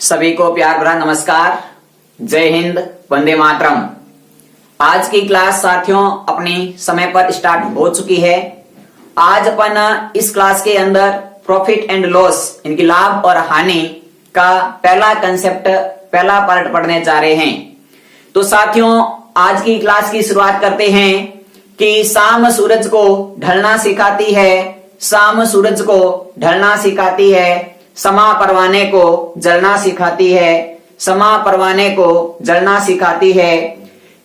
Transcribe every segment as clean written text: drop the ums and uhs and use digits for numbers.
सभी को प्यार भरा नमस्कार। जय हिंद, वंदे मातरम। आज की क्लास साथियों अपनी समय पर स्टार्ट हो चुकी है। आज अपन इस क्लास के अंदर प्रॉफिट एंड लॉस, इनकी लाभ और हानि का पहला कंसेप्ट, पहला पार्ट पढ़ने जा रहे हैं। तो साथियों आज की क्लास की शुरुआत करते हैं कि शाम सूरज को ढलना सिखाती है, शाम सूरज को ढलना सिखाती है, समा परवाने को जलना सिखाती है, समा परवाने को जलना सिखाती है।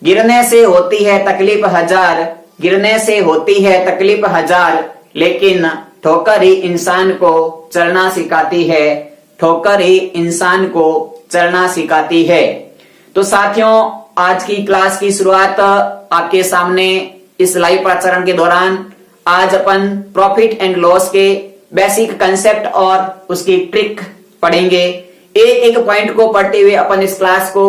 गिरने से होती है तकलीफ हजार, गिरने से होती है तकलीफ हजार, लेकिन ठोकर ही इंसान को चलना सिखाती है, ठोकर ही इंसान को चलना सिखाती है। तो साथियों आज की क्लास की शुरुआत आपके सामने इस लाइव प्रसारण के दौरान आज अपन प्रॉफिट एंड लॉस के बेसिक कंसेप्ट और उसकी ट्रिक पढ़ेंगे। एक एक पॉइंट को पढ़ते हुए अपन इस क्लास को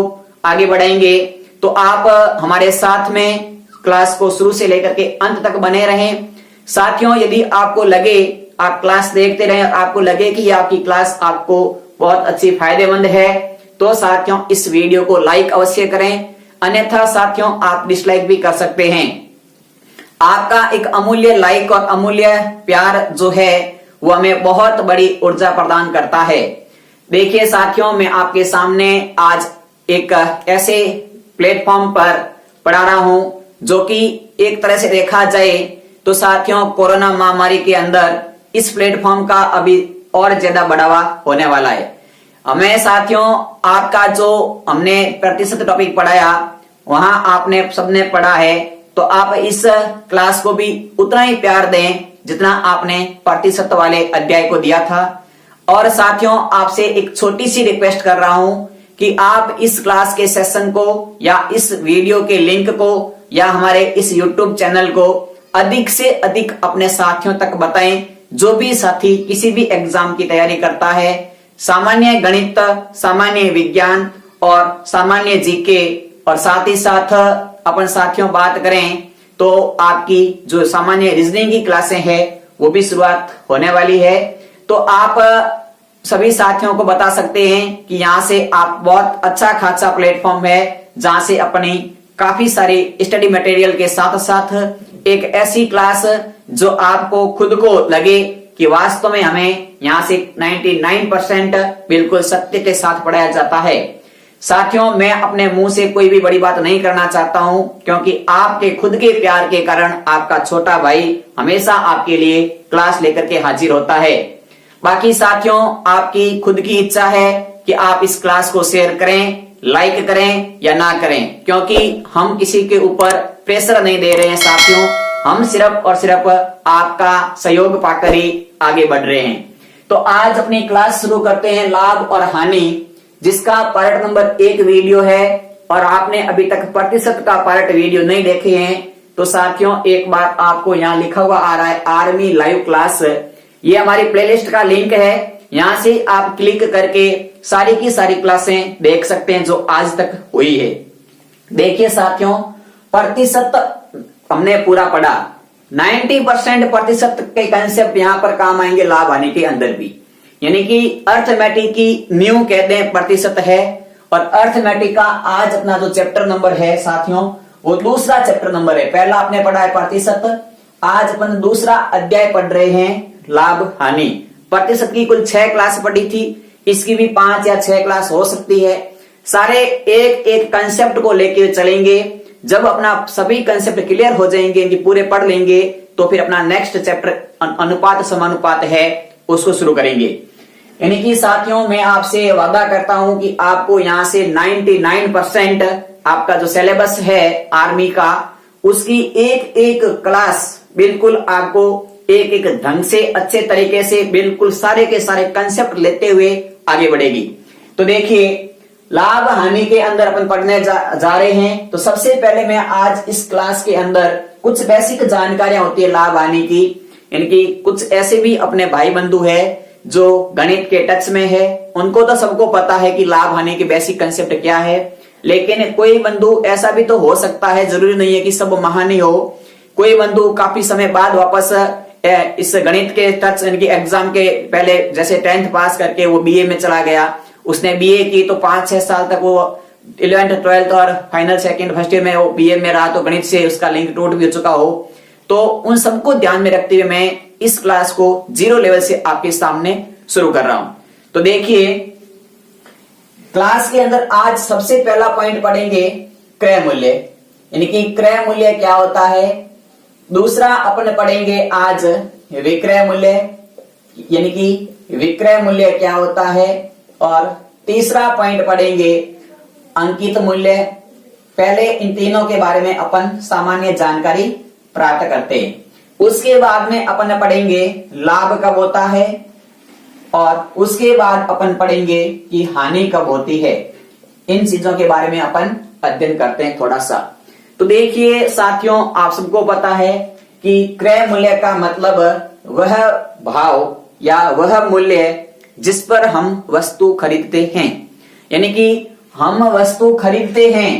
आगे बढ़ाएंगे। तो आप हमारे साथ में क्लास को शुरू से लेकर के अंत तक बने रहें। साथियों यदि आपको लगे, आप क्लास देखते रहें और आपको लगे कि आपकी क्लास आपको बहुत अच्छी फायदेमंद है, तो साथियों इस वीडियो को लाइक अवश्य करें, अन्यथा साथियों आप डिसलाइक भी कर सकते हैं। आपका एक अमूल्य लाइक और अमूल्य प्यार जो है वो हमें बहुत बड़ी ऊर्जा प्रदान करता है। देखिए साथियों मैं आपके सामने आज एक ऐसे प्लेटफॉर्म पर पढ़ा रहा हूं जो कि एक तरह से देखा जाए तो साथियों कोरोना महामारी के अंदर इस प्लेटफॉर्म का अभी और ज्यादा बढ़ावा होने वाला है। हमें साथियों आपका जो हमने प्रतिशत टॉपिक पढ़ाया वहां आपने सबने पढ़ा है, तो आप इस क्लास को भी उतना ही प्यार दें जितना आपने प्रतिशत वाले अध्याय को दिया था। और साथियों आपसे एक छोटी सी रिक्वेस्ट कर रहा हूं कि आप इस क्लास के सेशन को या इस वीडियो के लिंक को या हमारे इस YouTube चैनल को अधिक से अधिक अपने साथियों तक बताएं। जो भी साथी किसी भी एग्जाम की तैयारी करता है, सामान्य गणित, सामान्य विज्ञान और सामान्य जीके, और साथ ही साथ अपन साथियों बात करें तो आपकी जो सामान्य रीजनिंग की क्लासें हैं वो भी शुरुआत होने वाली है। तो आप सभी साथियों को बता सकते हैं कि यहाँ से आप बहुत अच्छा खासा प्लेटफॉर्म है जहां से अपनी काफी सारी स्टडी मटेरियल के साथ साथ एक ऐसी क्लास जो आपको खुद को लगे कि वास्तव में हमें यहाँ से 99% बिल्कुल सत्य के साथ पढ़ाया जाता है। साथियों मैं अपने मुंह से कोई भी बड़ी बात नहीं करना चाहता हूं, क्योंकि आपके खुद के प्यार के कारण आपका छोटा भाई हमेशा आपके लिए क्लास लेकर के हाजिर होता है। बाकी साथियों आपकी खुद की इच्छा है कि आप इस क्लास को शेयर करें, लाइक करें या ना करें, क्योंकि हम किसी के ऊपर प्रेशर नहीं दे रहे हैं साथियों, हम सिर्फ और सिर्फ आपका सहयोग पाकर ही आगे बढ़ रहे हैं। तो आज अपनी क्लास शुरू करते हैं लाभ और हानि, जिसका पार्ट नंबर 1 वीडियो है। और आपने अभी तक प्रतिशत का पार्ट वीडियो नहीं देखे हैं तो साथियों एक बार आपको यहाँ लिखा हुआ आ रहा है आर्मी लाइव क्लास, ये हमारी प्लेलिस्ट का लिंक है। यहाँ से आप क्लिक करके सारी की सारी क्लासें देख सकते हैं जो आज तक हुई है। देखिए साथियों प्रतिशत हमने पूरा पढ़ा, 90% प्रतिशत के कंसेप्ट यहाँ पर काम आएंगे लाभ हानि के अंदर भी, यानी कि अर्थमेटिक की न्यू कहते हैं प्रतिशत है। और अर्थमेटिक का आज अपना जो चैप्टर नंबर है साथियों वो दूसरा चैप्टर नंबर है। पहला आपने पढ़ा है प्रतिशत, आज अपन दूसरा अध्याय पढ़ रहे हैं लाभ हानि। प्रतिशत की कुल 6 क्लास पढ़ी थी, इसकी भी 5 या 6 क्लास हो सकती है। सारे एक एक कंसेप्ट को लेके चलेंगे। जब अपना सभी कंसेप्ट क्लियर हो जाएंगे, इनकी पूरे पढ़ लेंगे, तो फिर अपना नेक्स्ट चैप्टर अनुपात समानुपात है उसको शुरू करेंगे। यानी कि साथियों मैं आपसे वादा करता हूं कि आपको यहां से 99% आपका जो सिलेबस है आर्मी का, उसकी एक एक क्लास बिल्कुल आपको एक एक ढंग से अच्छे तरीके से बिल्कुल सारे के सारे कंसेप्ट लेते हुए आगे बढ़ेगी। तो देखिए लाभ हानि के अंदर अपन पढ़ने जा रहे हैं। तो सबसे पहले मैं आज इस क्लास के अंदर कुछ बेसिक जानकारियां होती है लाभ हानि की, यानी कि कुछ ऐसे भी अपने भाई बंधु है जो गणित के टच में है, उनको तो सबको पता है कि लाभ हानि के बेसिक कंसेप्ट क्या है। लेकिन कोई बंधु ऐसा भी तो हो सकता है, जरूरी नहीं है कि सब महानी हो, कोई बंधु काफी समय बाद वापस इस गणित के टच यानी कि एग्जाम के पहले जैसे 10th पास करके वो बीए में चला गया, उसने बीए की तो 5-6 साल तक वो 11th 12th और फाइनल सेकंड फर्स्ट ईयर में वो बीए में रहा, तो गणित से उसका लिंक टूट भी हो चुका हो, तो उन सबको ध्यान में रखते हुए मैं इस क्लास को 0 लेवल से आपके सामने शुरू कर रहा हूं। तो देखिए क्लास के अंदर आज सबसे पहला पॉइंट पढ़ेंगे क्रय मूल्य, यानी कि क्रय मूल्य क्या होता है। दूसरा अपन पढ़ेंगे आज विक्रय मूल्य, यानी कि विक्रय मूल्य क्या होता है। और तीसरा पॉइंट पढ़ेंगे अंकित मूल्य। पहले इन तीनों के बारे में अपन सामान्य जानकारी प्राप्त करते हैं। उसके बाद में अपन पढ़ेंगे लाभ कब होता है, और उसके बाद अपन पढ़ेंगे कि हानि कब होती है। इन चीजों के बारे में अपन अध्ययन करते हैं थोड़ा सा। तो देखिए साथियों, आप सबको पता है कि क्रय मूल्य का मतलब वह भाव या वह मूल्य जिस पर हम वस्तु खरीदते हैं, यानी कि हम वस्तु खरीदते हैं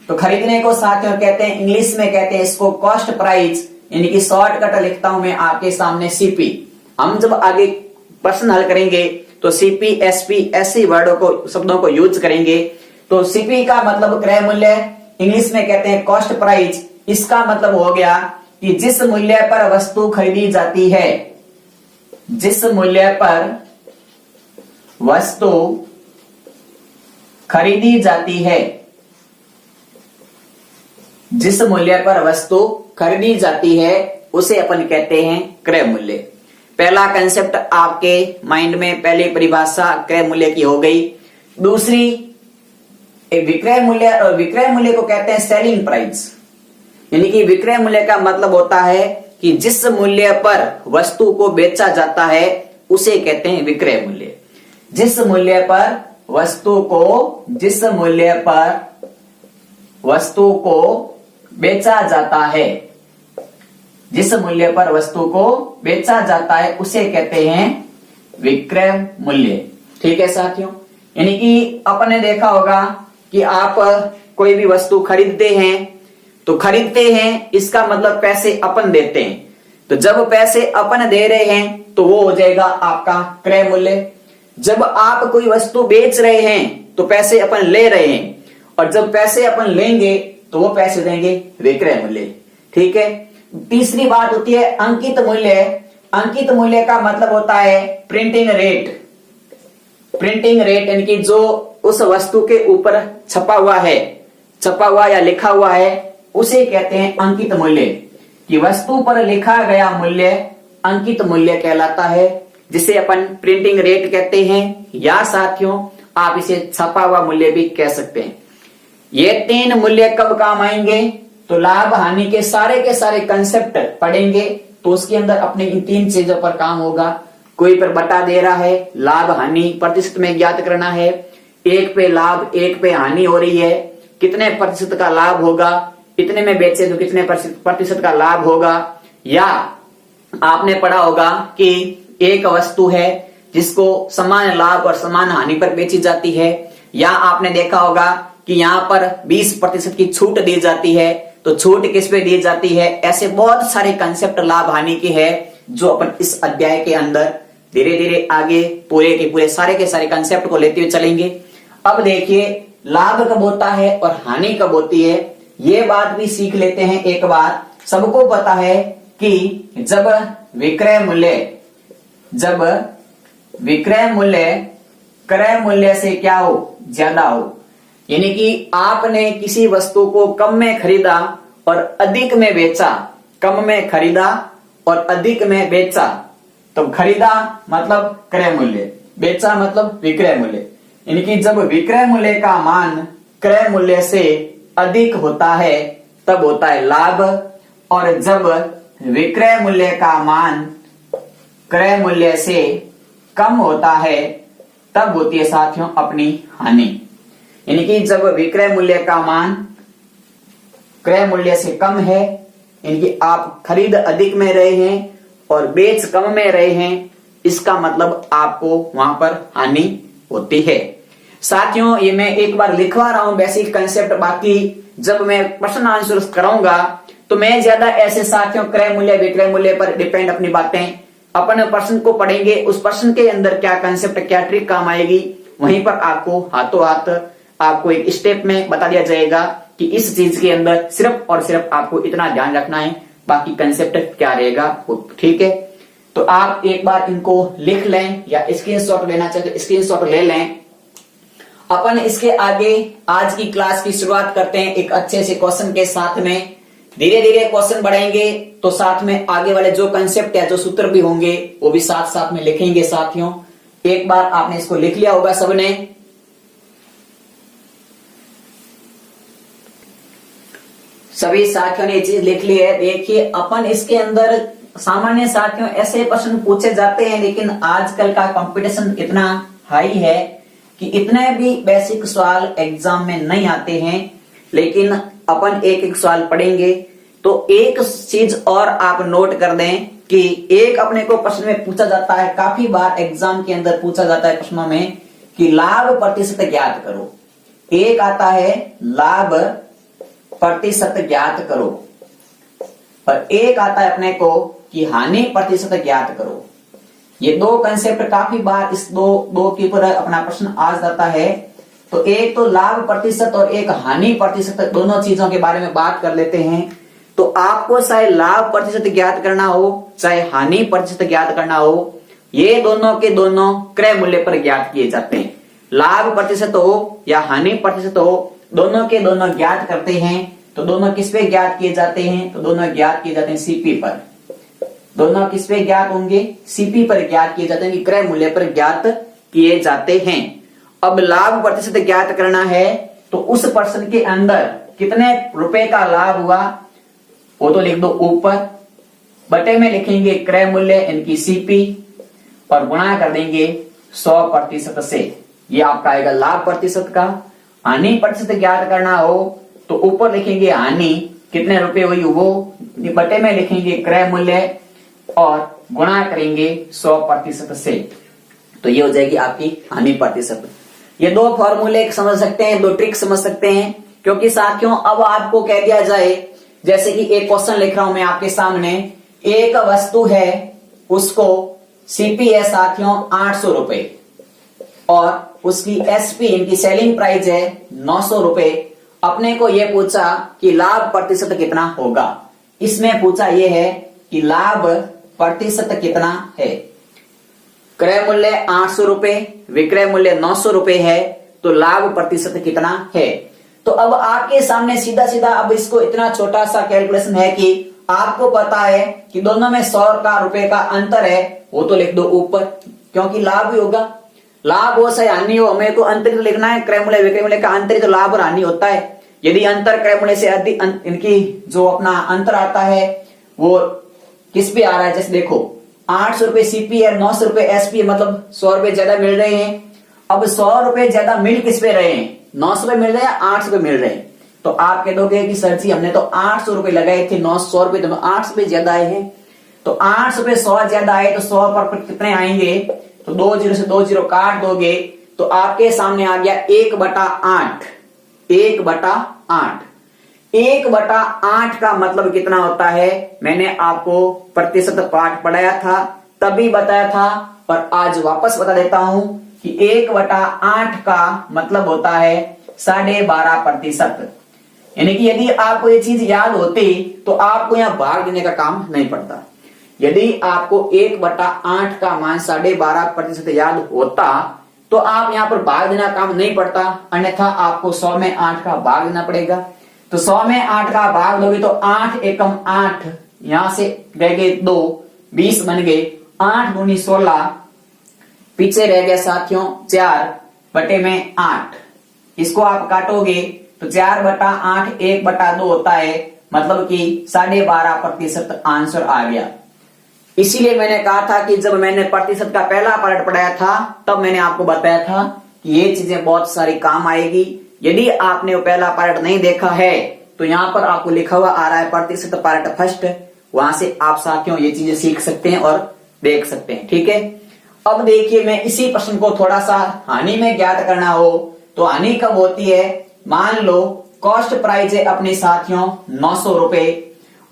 तो खरीदने को साथियों कहते हैं, इंग्लिश में कहते हैं इसको कॉस्ट प्राइस, यानी कि शॉर्टकट लिखता हूं मैं आपके सामने सीपी। हम जब आगे प्रश्न हल करेंगे तो सीपी एसपी ऐसी वर्डों को शब्दों को यूज करेंगे। तो सीपी का मतलब क्रय मूल्य, इंग्लिश में कहते हैं कॉस्ट प्राइस। इसका मतलब हो गया कि जिस मूल्य पर वस्तु खरीदी जाती है, जिस मूल्य पर वस्तु खरीदी जाती है, जिस मूल्य पर वस्तु खरीदी जाती है उसे अपन कहते हैं क्रय मूल्य। पहला कंसेप्ट आपके माइंड में, पहली परिभाषा क्रय मूल्य की हो गई। दूसरी एक विक्रय मूल्य, और विक्रय मूल्य को कहते हैं सेलिंग प्राइस, यानी कि विक्रय मूल्य का मतलब होता है कि जिस मूल्य पर वस्तु को बेचा जाता है उसे कहते हैं विक्रय मूल्य। जिस मूल्य पर वस्तु को, जिस मूल्य पर वस्तु को बेचा जाता है, जिस मूल्य पर वस्तु को बेचा जाता है उसे कहते हैं विक्रय मूल्य। ठीक है साथियों, यानी कि आपने देखा होगा कि आप कोई भी वस्तु खरीदते हैं तो खरीदते हैं इसका मतलब पैसे अपन देते हैं। तो जब पैसे अपन दे रहे हैं तो वो हो जाएगा आपका क्रय मूल्य। जब आप कोई वस्तु बेच रहे हैं तो पैसे अपन ले रहे हैं, और जब पैसे अपन लेंगे तो वो पैसे देंगे विक्रय मूल्य। ठीक है। तीसरी बात होती है अंकित मूल्य। अंकित मूल्य का मतलब होता है प्रिंटिंग रेट। प्रिंटिंग रेट यानी कि जो उस वस्तु के ऊपर छपा हुआ है, छपा हुआ या लिखा हुआ है, उसे कहते हैं अंकित मूल्य। कि वस्तु पर लिखा गया मूल्य अंकित मूल्य कहलाता है, जिसे अपन प्रिंटिंग रेट कहते हैं, या साथियों आप इसे छपा हुआ मूल्य भी कह सकते हैं। ये तीन मूल्य कब काम आएंगे, तो लाभ हानि के सारे कंसेप्ट पढ़ेंगे तो उसके अंदर अपने इन तीन चीजों पर काम होगा। कोई पर बटा दे रहा है, लाभ हानि प्रतिशत में ज्ञात करना है, एक पे लाभ एक पे हानि हो रही है, कितने प्रतिशत का लाभ होगा, इतने में बेचे तो कितने प्रतिशत का लाभ होगा। या आपने पढ़ा होगा कि एक वस्तु है जिसको समान लाभ और समान हानि पर बेची जाती है, या आपने देखा होगा कि यहाँ पर 20% की छूट दी जाती है, तो छूट किस पे दी जाती है। ऐसे बहुत सारे कंसेप्ट लाभ हानि के हैं जो अपन इस अध्याय के अंदर धीरे धीरे आगे पूरे के पूरे सारे के सारे कंसेप्ट को लेते हुए चलेंगे। अब देखिए लाभ कब होता है और हानि कब होती है, ये बात भी सीख लेते हैं एक बार। सबको पता है कि जब विक्रय मूल्य क्रय मूल्य से क्या हो, ज्यादा हो, यानी कि आपने किसी वस्तु को कम में खरीदा और अधिक में बेचा, कम में खरीदा और अधिक में बेचा, तो खरीदा मतलब क्रय मूल्य, बेचा मतलब विक्रय मूल्य। यानी कि जब विक्रय मूल्य का मान क्रय मूल्य से अधिक होता है तब होता है लाभ, और जब विक्रय मूल्य का मान क्रय मूल्य से कम होता है तब होती है साथियों अपनी हानि। यानी कि जब विक्रय मूल्य का मान क्रय मूल्य से कम है, यानी कि आप खरीद अधिक में रहे हैं और बेच कम में रहे हैं, इसका मतलब आपको वहां पर हानि होती है। साथियों ये मैं एक बार लिखवा रहा हूं बेसिक कंसेप्ट, बाकी जब मैं प्रश्न आंसर कराऊंगा तो मैं ज्यादा ऐसे साथियों क्रय मूल्य विक्रय मूल्य पर डिपेंड अपनी बातें अपन प्रश्न को पढ़ेंगे, उस प्रश्न के अंदर क्या कंसेप्ट क्या ट्रिक काम आएगी वहीं पर आपको हाथों हाथ आपको एक स्टेप में बता दिया जाएगा कि इस चीज के अंदर सिर्फ और सिर्फ आपको इतना ध्यान रखना है, बाकी कंसेप्ट क्या रहेगा वो ठीक है। तो आप एक बार इनको लिख लें या स्क्रीनशॉट लेना चाहे तो स्क्रीनशॉट ले लें। अपन इसके आगे आज की क्लास की शुरुआत करते हैं एक अच्छे से क्वेश्चन के साथ में। धीरे धीरे क्वेश्चन बढ़ाएंगे तो साथ में आगे वाले जो कंसेप्ट या जो सूत्र भी होंगे वो भी साथ साथ में लिखेंगे साथियों। एक बार आपने इसको लिख लिया होगा सबने। सभी साथियों ने ये चीज लिख ली है। देखिए अपन इसके अंदर सामान्य साथियों ऐसे प्रश्न पूछे जाते हैं, लेकिन आजकल का कंपटीशन इतना हाई है कि इतने भी बेसिक सवाल एग्जाम में नहीं आते हैं। लेकिन अपन एक एक सवाल पढ़ेंगे। तो एक चीज और आप नोट कर दें कि एक अपने को प्रश्न में पूछा जाता है, काफी बार एग्जाम के अंदर पूछा जाता है प्रश्नों में कि लाभ प्रतिशत ज्ञात करो। एक आता है लाभ प्रतिशत ज्ञात करो और एक आता है अपने को कि हानि प्रतिशत ज्ञात करो। ये दो कंसेप्ट काफी बार इस दो के ऊपर अपना प्रश्न आ जाता है। तो एक तो लाभ प्रतिशत और एक हानि प्रतिशत, दोनों चीजों के बारे में बात कर लेते हैं। तो आपको चाहे लाभ प्रतिशत ज्ञात करना हो चाहे हानि प्रतिशत ज्ञात करना हो, ये दोनों के दोनों क्रय मूल्य पर ज्ञात किए जाते हैं। लाभ प्रतिशत हो या हानि प्रतिशत हो, दोनों के दोनों ज्ञात करते हैं। तो दोनों किस पे ज्ञात किए जाते हैं? तो दोनों ज्ञात किए जाते हैं सीपी पर। दोनों किस पे ज्ञात होंगे? सीपी पर ज्ञात किए जाते हैं, कि क्रय मूल्य पर ज्ञात किए जाते हैं। अब लाभ प्रतिशत ज्ञात करना है तो उस पर्सन के अंदर कितने रुपए का लाभ हुआ वो तो लिख दो ऊपर, बटे में लिखेंगे क्रय मूल्य इनकी सीपी और गुणा कर देंगे 100% से। ये आपका आएगा लाभ प्रतिशत का। हानि प्रतिशत ज्ञात करना हो तो ऊपर लिखेंगे हानि कितने रुपए हुई वो, बटे में लिखेंगे क्रय मूल्य और गुणा करेंगे 100% से। तो ये हो जाएगी आपकी हानि प्रतिशत। ये दो फॉर्मूले समझ सकते हैं, दो ट्रिक समझ सकते हैं। क्योंकि साथियों अब आपको कह दिया जाए, जैसे कि एक क्वेश्चन लिख रहा हूं मैं आपके सामने, एक वस्तु है उसको सीपी है साथियों 800 रुपए और उसकी एसपी इनकी सेलिंग प्राइस है 900 रुपए। अपने को यह पूछा कि लाभ प्रतिशत कितना होगा। इसमें पूछा यह है कि लाभ प्रतिशत कितना है। क्रय मूल्य 800 रुपए, विक्रय मूल्य 900 रुपए है, तो लाभ प्रतिशत कितना है। तो अब आपके सामने सीधा सीधा अब इसको इतना छोटा सा कैलकुलेशन है कि आपको पता है कि दोनों में 100 का रुपए का अंतर है, वो तो लिख दो ऊपर, क्योंकि लाभ ही होगा। लाभ हो चाहे हानि हो, हमें तो अंतर लिखना है। क्रय मूल्य विक्रय मूल्य का अंतर तो लाभ और हानि होता है। यदि अंतर क्रय मूल्य से अधिक इनकी जो अपना अंतर आता है वो किस पे आ रहा है, जैसे देखो 800 रुपए सीपी है, 900 रुपए एसपी है, मतलब 100 रुपए ज्यादा मिल रहे हैं। अब 100 रुपए ज्यादा मिल किस पे रहे हैं? 900 रुपए मिल रहे हैं, 800 रुपए मिल रहे हैं। तो आप कह दोगे कि सर जी हमने तो 800 रुपए लगाए थे, 900 रुपए तो 800 रुपए ज्यादा आए हैं। तो 800 रुपए 100 ज्यादा आए तो 100 पर कितने आएंगे? तो 2 जीरो से 2 जीरो काट दोगे तो आपके सामने आ गया 1/8। 1/8 1/8 का मतलब कितना होता है? मैंने आपको प्रतिशत पाठ पढ़ाया था, तभी बताया था, पर आज वापस बता देता हूं कि 1/8 का मतलब होता है 12.5%। यानी कि यदि आपको ये चीज याद होती तो आपको यहां भाग देने का काम नहीं पड़ता। यदि आपको 1/8 का मान 12.5% याद होता तो आप यहां पर भाग देना काम नहीं पड़ता, अन्यथा आपको 100 में 8 का भाग देना पड़ेगा। तो 100 में 8 का भाग दोगे तो 8 एकम 8, यहां से रह गए 2, 20 बन गए। 8 दूनी 16, पीछे रह गया साथियों 4 बटे में 8। इसको आप काटोगे तो 4/8 1/2 होता है, मतलब कि 12.5% आंसर आ गया। इसीलिए मैंने कहा था कि जब मैंने प्रतिशत का पहला पार्ट पढ़ाया था तब मैंने आपको बताया था कि ये चीजें बहुत सारी काम आएगी। यदि आपने वो पहला पार्ट नहीं देखा है तो यहाँ पर आपको लिखा हुआ आ रहा है प्रतिशत पार्ट फर्स्ट, वहां से आप साथियों ये चीजें सीख सकते हैं और देख सकते हैं। ठीक है, अब देखिए मैं इसी प्रश्न को थोड़ा सा हानि में ज्ञात करना हो तो हानि कब होती है? मान लो कॉस्ट प्राइस है अपने साथियों 900 रुपए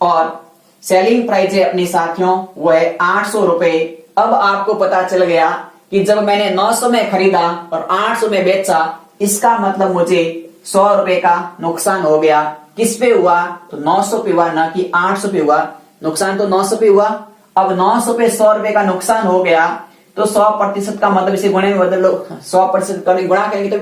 और सेलिंग प्राइस है अपने साथियों वो है 800 रुपए। अब आपको पता चल गया कि जब मैंने 900 में खरीदा और 800 में बेचा, इसका मतलब मुझे 100 रुपए का नुकसान हो गया। किस पे हुआ? तो 900 पे हुआ, ना कि 800 पे हुआ। नुकसान तो 900 पे हुआ। अब 900 पे 100 रुपए का नुकसान हो गया, तो 100% का मतलब इसे गुणे में बदल लो। 100% गुणा करेंगे तो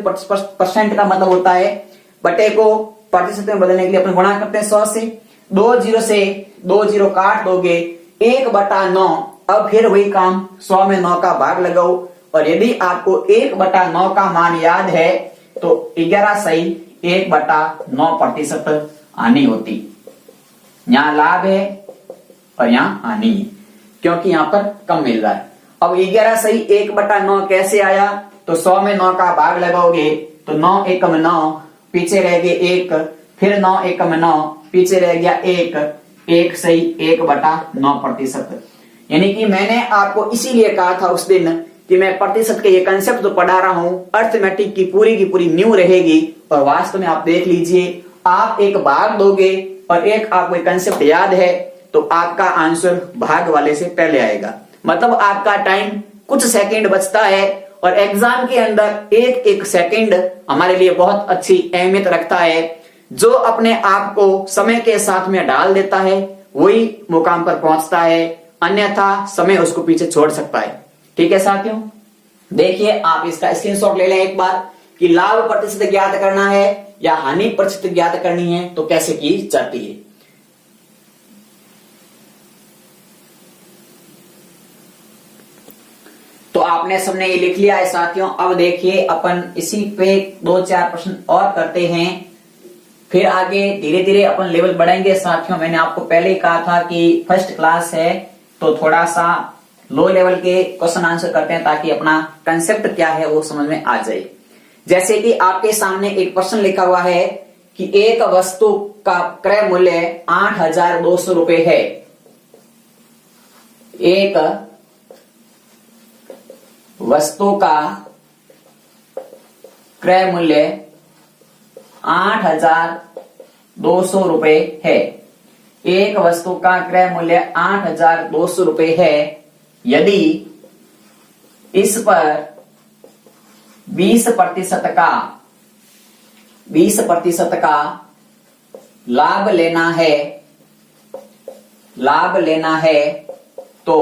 परसेंट का मतलब होता है बटे को प्रतिशत में बदलने के लिए अपन गुणा करते हैं 100 से। 2 जीरो से 2 जीरो काट दोगे, 1/9। अब फिर वही काम, 100 में 9 का भाग लगाओ, और यदि आपको 1/9 का मान याद है तो 11 सही 1/9% हानि होती। यहां लाभ है और यहां हानि है, क्योंकि यहां पर कम मिल रहा है। अब 11 सही 1/9 कैसे आया? तो 100 में 9 का भाग लगाओगे तो 9 एकम 9, पीछे रह गए 1, फिर 9 एकम 9, पीछे रह गया 1, 1 सही 1/9%। यानी कि मैंने आपको इसीलिए कहा था उस दिन कि मैं प्रतिशत के ये कंसेप्ट जो पढ़ा रहा हूं, अर्थमेटिक की पूरी न्यू रहेगी। और वास्तव में आप देख लीजिए, आप एक भाग दोगे और एक आपको कंसेप्ट याद है तो आपका आंसर भाग वाले से पहले आएगा। मतलब आपका टाइम कुछ सेकंड बचता है, और एग्जाम के अंदर एक एक सेकंड हमारे लिए बहुत अच्छी अहमियत रखता है। जो अपने आप को समय के साथ में डाल देता है वही मुकाम पर पहुंचता है, अन्यथा समय उसको पीछे छोड़ सकता है। ठीक है साथियों, देखिए आप इसका स्क्रीनशॉट ले लें एक बार कि लाभ प्रतिशत ज्ञात करना है या हानि प्रतिशत ज्ञात करनी है तो कैसे की जाती है। तो आपने सबने ये लिख लिया है साथियों। अब देखिए अपन इसी पे 2-4 प्रश्न और करते हैं, फिर आगे धीरे धीरे अपन लेवल बढ़ाएंगे साथियों। मैंने आपको पहले ही कहा था कि फर्स्ट क्लास है तो थोड़ा सा लो लेवल के क्वेश्चन आंसर करते हैं ताकि अपना कंसेप्ट क्या है वो समझ में आ जाए। जैसे कि आपके सामने एक प्रश्न लिखा हुआ है कि एक वस्तु का क्रय मूल्य 8,200 रुपए है। एक वस्तु का क्रय मूल्य 8,200 रुपए है। एक वस्तु का क्रय मूल्य 8,200 रुपए है। यदि इस पर 20% का लाभ लेना है तो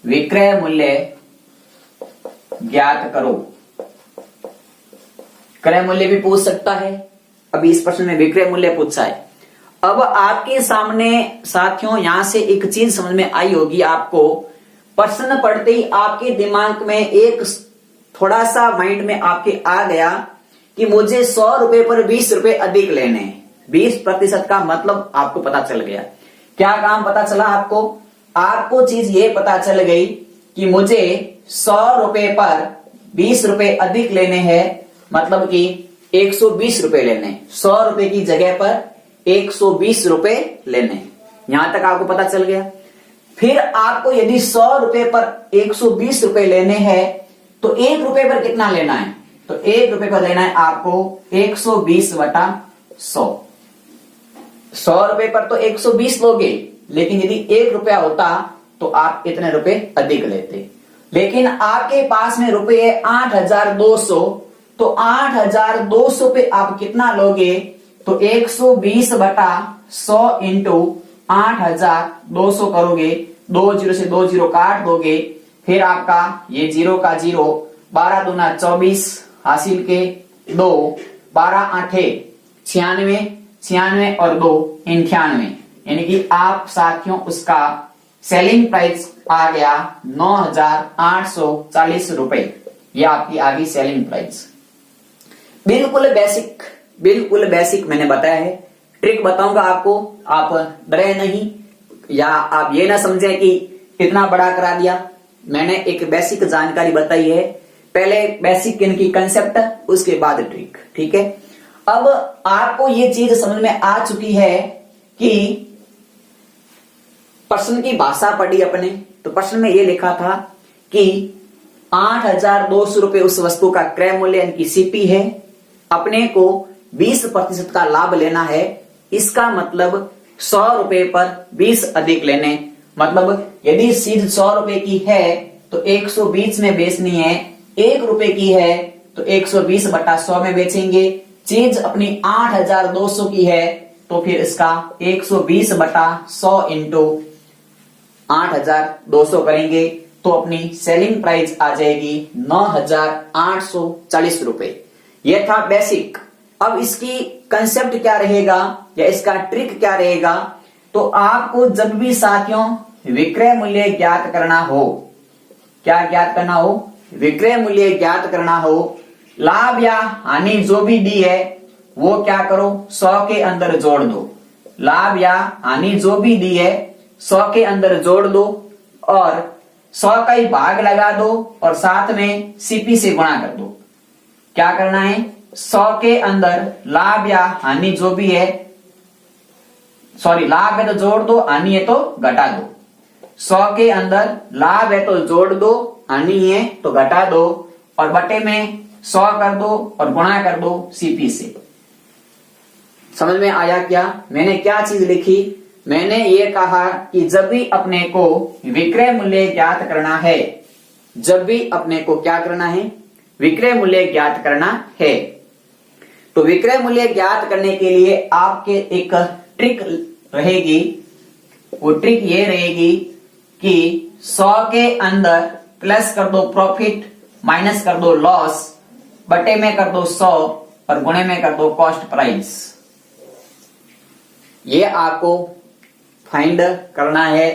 विक्रय मूल्य ज्ञात करो। क्रय मूल्य भी पूछ सकता है, अभी इस प्रश्न में विक्रय मूल्य पूछा है। अब आपके सामने साथियों यहां से एक चीज समझ में आई होगी आपको, प्रश्न पढ़ते ही आपके दिमाग में एक थोड़ा सा माइंड में आपके आ गया कि मुझे 100 रुपए पर 20 रुपए अधिक लेने हैं। 20% का मतलब आपको पता चल गया। क्या काम पता चला आपको? आपको चीज ये पता चल गई कि मुझे 100 रुपए पर 20 रुपए अधिक लेने हैं, मतलब कि 120 रुपए लेने। 100 रुपए की जगह पर 120 रुपए लेने। यहां तक आपको पता चल गया। फिर आपको यदि 100 रुपए पर 120 रुपए लेने हैं तो 1 रुपए पर कितना लेना है? तो 1 रुपए पर लेना है आपको 120/100। 100 रुपए पर तो 120 लोगे, लेकिन यदि 1 रुपया होता तो आप इतने रुपए अधिक लेते। लेकिन आपके पास में रुपए है 8,200, तो 8,200 पे आप कितना लोगे? तो 120/100 इंटू 8,200 करोगे। 2 जीरो से 2 जीरो काट दोगे, फिर आपका ये 0 का 0, 12 दूना 24 हासिल के 2, 12 आठे 96, 96 और 2 98। यानी कि आप साथियों उसका सेलिंग प्राइस आ गया 9,840 रुपए। ये आपकी आ गई सेलिंग प्राइस। बिल्कुल बेसिक मैंने बताया है। ट्रिक बताऊंगा आपको, आप डरे नहीं या आप ये ना समझे कि इतना बड़ा करा दिया। मैंने एक बेसिक जानकारी बताई है, पहले बेसिक इनकी कंसेप्ट, उसके बाद ट्रिक। ठीक है, अब आपको ये चीज समझ में आ चुकी है कि प्रश्न की भाषा पढ़ी अपने, तो प्रश्न में ये लिखा था कि 8,200 रुपए उस वस्तु का क्रय मूल्य यानी कि सीपी है, अपने को 20% का लाभ लेना है। इसका मतलब 100 रुपए पर 20 अधिक लेने। मतलब यदि चीज 100 रुपए की है तो 120 में बेचनी है, 1 रुपए की है तो 120 बटा 100 में बेचेंगे। चीज अपनी 8200 की है तो फिर इसका 120 बटा 100 इंटू 8200 करेंगे तो अपनी सेलिंग प्राइस आ जाएगी 9840 रुपए। यह था बेसिक। अब इसकी कंसेप्ट क्या रहेगा या इसका ट्रिक क्या रहेगा, तो आपको जब भी साथियों विक्रय मूल्य ज्ञात करना हो, क्या ज्ञात करना हो, विक्रय मूल्य ज्ञात करना हो, लाभ या हानि जो भी दी है वो क्या करो 100 के अंदर जोड़ दो। लाभ या हानि जो भी दी है 100 के अंदर जोड़ दो और 100 का ही भाग लगा दो और साथ में सीपी से गुणा कर दो। क्या करना है, 100 के अंदर लाभ या हानि जो भी है, सॉरी लाभ है तो जोड़ दो, हानि है तो घटा दो। 100 के अंदर लाभ है तो जोड़ दो, हानि है तो घटा दो और बटे में 100 कर दो और गुणा कर दो सीपी से। समझ में आया क्या? मैंने क्या चीज लिखी, मैंने ये कहा कि जब भी अपने को विक्रय मूल्य ज्ञात करना है, जब भी अपने को क्या करना है, विक्रय मूल्य ज्ञात करना है, तो विक्रय मूल्य ज्ञात करने के लिए आपके एक ट्रिक रहेगी। वो ट्रिक ये रहेगी कि 100 के अंदर प्लस कर दो प्रॉफिट, माइनस कर दो लॉस, बटे में कर दो 100 और गुणे में कर दो कॉस्ट प्राइस। ये आपको फाइंड करना है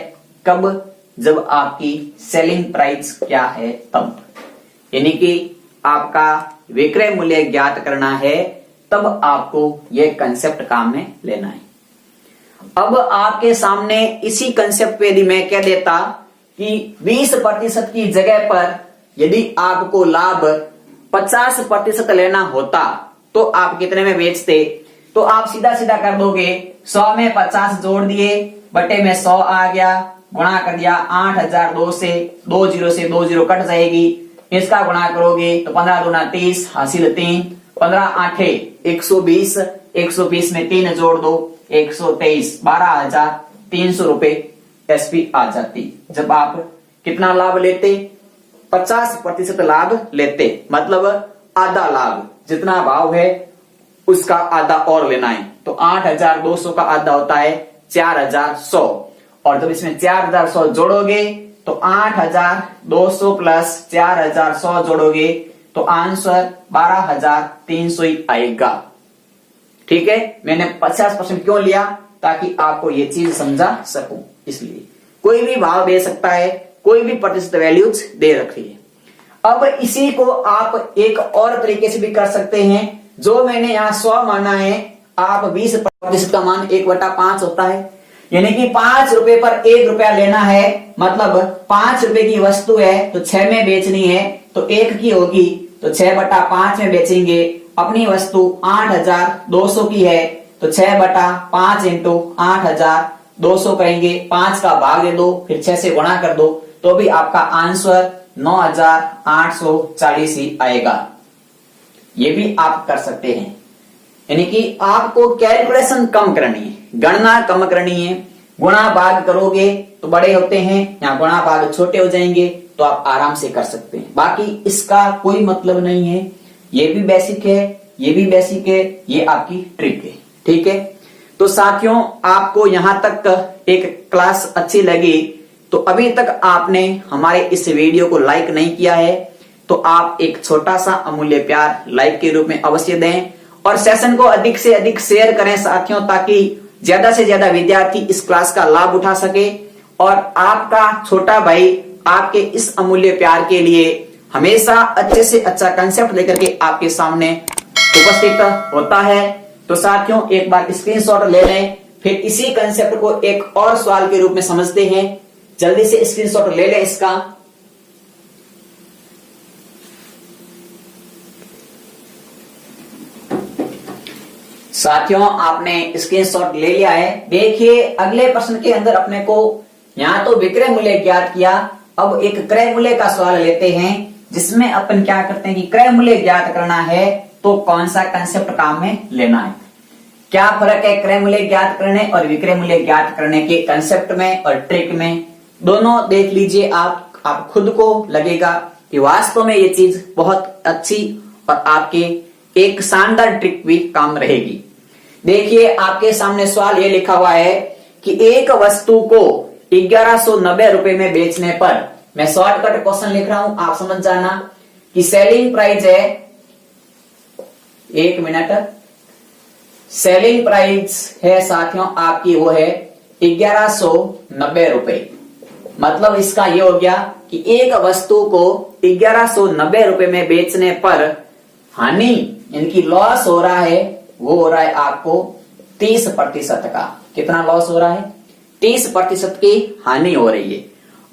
कब, जब आपकी सेलिंग प्राइस क्या है तब, यानी कि आपका विक्रय मूल्य ज्ञात करना है तब आपको यह कंसेप्ट काम में लेना है। अब आपके सामने इसी कंसेप्ट पे यदि मैं कह देता कि 20% की जगह पर यदि आपको लाभ 50% लेना होता तो आप कितने में बेचते, तो आप सीधा सीधा कर दोगे 100 में 50 जोड़ दिए, बटे में 100 आ गया, गुणा कर दिया 8002 से, 20 से 20 कट जाएगी, इसका गुणा करोगे तो 15 दूना 30 हासिल 3, 15 आठे 120, 120 में 3 जोड़ दो 123, 12,300 रुपए एसपी आ जाती। जब आप कितना लाभ लेते, 50% लाभ लेते, मतलब आधा लाभ, जितना भाव है उसका आधा और लेना है। तो 8200 का आधा होता है 4100 और जब इसमें 4100 जोड़ोगे तो 8200 प्लस 4100 जोड़ोगे तो आंसर 12,300 ही आएगा। ठीक है, मैंने 50% क्यों लिया, ताकि आपको ये चीज समझा सकूं, इसलिए कोई भी भाव दे सकता है, कोई भी प्रतिशत वैल्यूज दे रखी है। अब इसी को आप एक और तरीके से भी कर सकते हैं, जो मैंने यहाँ 100 माना है, आप 20% का मान 1/5 होता है, यानी कि 5 रुपए पर 1 रुपया लेना है, मतलब 5 रुपए की वस्तु है तो 6 में बेचनी है, तो 1 की होगी तो 6/5 में बेचेंगे। अपनी वस्तु 8200 की है तो 6/5 इंटू 8200 करेंगे, 5 का भाग दे दो, फिर 6 से गुणा कर दो, तो भी आपका आंसर 9840 ही आएगा। ये भी आप कर सकते हैं, यानी कि आपको कैलकुलेशन कम करनी है, गणना कम करनी है। गुणा भाग करोगे तो बड़े होते हैं, या गुणा भाग छोटे हो जाएंगे, तो आप आराम से कर सकते हैं। बाकी इसका कोई मतलब नहीं है, ये भी बेसिक है, ये भी बेसिक है, ये आपकी ट्रिक है। ठीक है, तो साथियों आपको यहां तक एक क्लास अच्छी लगी, तो अभी तक आपने हमारे इस वीडियो को लाइक नहीं किया है तो आप एक छोटा सा अमूल्य प्यार लाइक के रूप में अवश्य दें और सेशन को अधिक से अधिक शेयर करें साथियों, ताकि ज्यादा से ज्यादा विद्यार्थी इस क्लास का लाभ उठा सके और आपका छोटा भाई आपके इस अमूल्य प्यार के लिए हमेशा अच्छे से अच्छा कंसेप्ट लेकर के आपके सामने उपस्थित होता है। तो साथियों एक बार स्क्रीनशॉट ले लें, फिर इसी कंसेप्ट को एक और सवाल के रूप में समझते हैं। जल्दी से स्क्रीनशॉट ले लें इसका। साथियों आपने स्क्रीनशॉट ले लिया है। देखिए अगले प्रश्न के अंदर अपने को यहां तो विक्रय मूल्य ज्ञात किया, अब एक क्रय मूल्य का सवाल लेते हैं, जिसमें अपन क्या करते हैं कि क्रय मूल्य ज्ञात करना है तो कौन सा कंसेप्ट काम में लेना है। क्या फर्क है क्रय मूल्य ज्ञात करने और विक्रय मूल्य ज्ञात करने के कंसेप्ट में और ट्रिक में, दोनों देख लीजिए आप। आप खुद को लगेगा कि वास्तव में ये चीज बहुत अच्छी और आपके एक शानदार ट्रिक भी काम रहेगी। देखिए आपके सामने सवाल ये लिखा हुआ है कि एक वस्तु को 1190 रुपए में बेचने पर, मैं शॉर्टकट क्वेश्चन लिख रहा हूं, आप समझ जाना कि सेलिंग प्राइस है, एक मिनट, सेलिंग प्राइस है साथियों आपकी वो है 1190 रुपए। मतलब इसका ये हो गया कि एक वस्तु को 1190 रुपए में बेचने पर हानि इनकी लॉस हो रहा है, वो हो रहा है आपको 30% का। कितना लॉस हो रहा है? 30% की हानि हो रही है।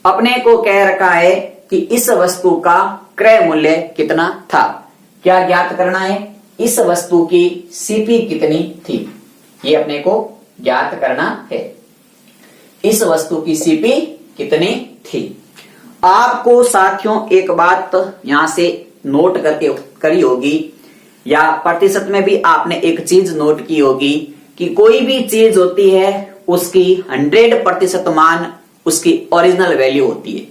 अपने को कह रखा है कि इस वस्तु का क्रय मूल्य कितना था। क्या ज्ञात करना है? इस वस्तु की सीपी कितनी थी, ये अपने को ज्ञात करना है। इस वस्तु की सीपी कितनी थी। आपको साथियों एक बात यहां से नोट करके करी होगी, या प्रतिशत में भी आपने एक चीज नोट की होगी कि कोई भी चीज होती है उसकी 100% मान उसकी ओरिजिनल वैल्यू होती है।